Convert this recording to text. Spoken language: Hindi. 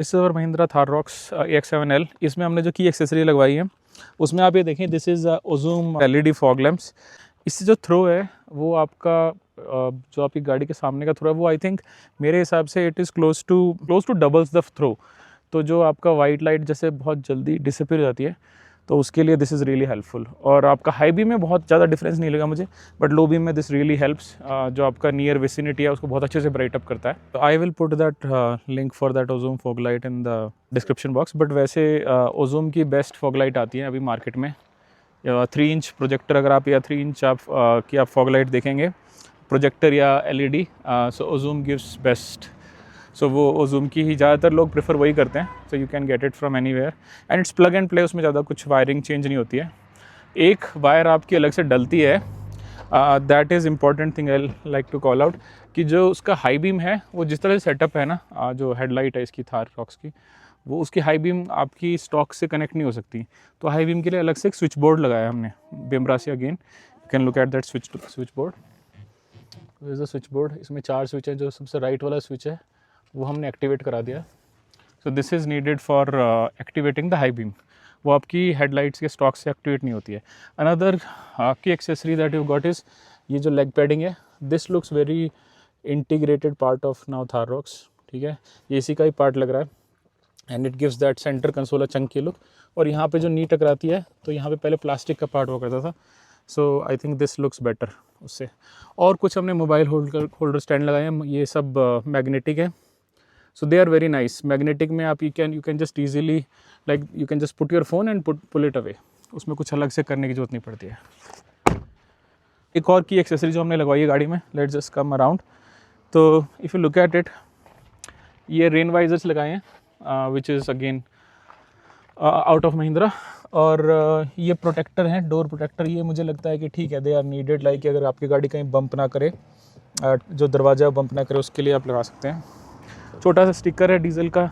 इस और महिंद्रा थार रॉक्स AX7L, इसमें हमने जो की एक्सेसरी लगवाई है उसमें आप ये देखें, this is Ozoom LED fog lamps. इससे जो थ्रो है वो आपका जो आपकी गाड़ी के सामने का थ्रो है वो आई थिंक मेरे हिसाब से it is close to doubles the throw. तो जो आपका वाइट लाइट जैसे बहुत जल्दी डिसअपीयर हो जाती है तो उसके लिए दिस इज़ रियली हेल्पफुल। और आपका हाई बीम में बहुत ज़्यादा डिफरेंस नहीं लगा मुझे, बट लो बीम में दिस रियली हेल्प्स। जो आपका नियर विसिनिटी है उसको बहुत अच्छे से ब्राइट अप करता है। तो I will put that link for that Ozoom fog light in the description box. But वैसे ओजूम की बेस्ट फॉग लाइट आती है अभी मार्केट में। 3 इंच प्रोजेक्टर अगर आप, या 3 इंच आप की आप फॉग लाइट देखेंगे प्रोजेक्टर या LED, सो ओजूम गिव्स बेस्ट। सो वो ओजूम की ही ज़्यादातर लोग प्रेफर वही करते हैं। So you can get it from anywhere and it's plug and play, उसमें ज़्यादा कुछ वायरिंग चेंज नहीं होती है। एक वायर आपकी अलग से डलती है, that is important thing I like to call out, कि जो उसका हाई बीम है वो जिस तरह से सेटअप है ना, जो हेडलाइट है इसकी थार रॉक्स की, वो उसकी हाई बीम आपकी स्टॉक से कनेक्ट नहीं हो सकती। तो हाई बीम के लिए अलग से एक स्विच बोर्ड लगाया हमने बेम्ब्रा से। Again you can look at that switch board. This is the switch board. इसमें 4 स्विच है। जो सबसे राइट वाला स्विच है वो हमने एक्टिवेट करा दिया। So this is needed for activating the high beam. वो आपकी हेडलाइट्स के स्टॉक से एक्टिवेट नहीं होती है। अनदर की accessory that you got is ये जो लेग पैडिंग है। This looks very integrated part of now Thar rocks, ठीक है। ये इसी का ही पार्ट लग रहा है and it gives that centre console Chunky look. और यहाँ पे जो नी टकराती है तो यहाँ पे पहले प्लास्टिक का पार्ट हुआ करता था। So I think this looks better उससे। और कुछ हमने मोबाइल होल्डर स्टैंड लगाए हैं, ये सब मैग्नेटिक है। So they are very nice. Magnetic में आप you can just easily like you can just put your phone and pull it away. उसमें कुछ अलग से करने की जरूरत नहीं पड़ती है। एक और की एक्सेसरी जो हमने लगवाई है गाड़ी में, लेट्स जस्ट कम अराउंड। तो if you look at it, ये रेन वाइजर्स लगाए हैं which is again out of Mahindra. और ये प्रोटेक्टर हैं, डोर प्रोटेक्टर। ये मुझे लगता है कि ठीक है, दे आर नीडेड। लाइक अगर आपकी गाड़ी कहीं बम्प ना करे, जो दरवाज़ा बम्प ना करे, उसके लिए आप लगा सकते हैं। छोटा सा स्टिकर है डीजल का,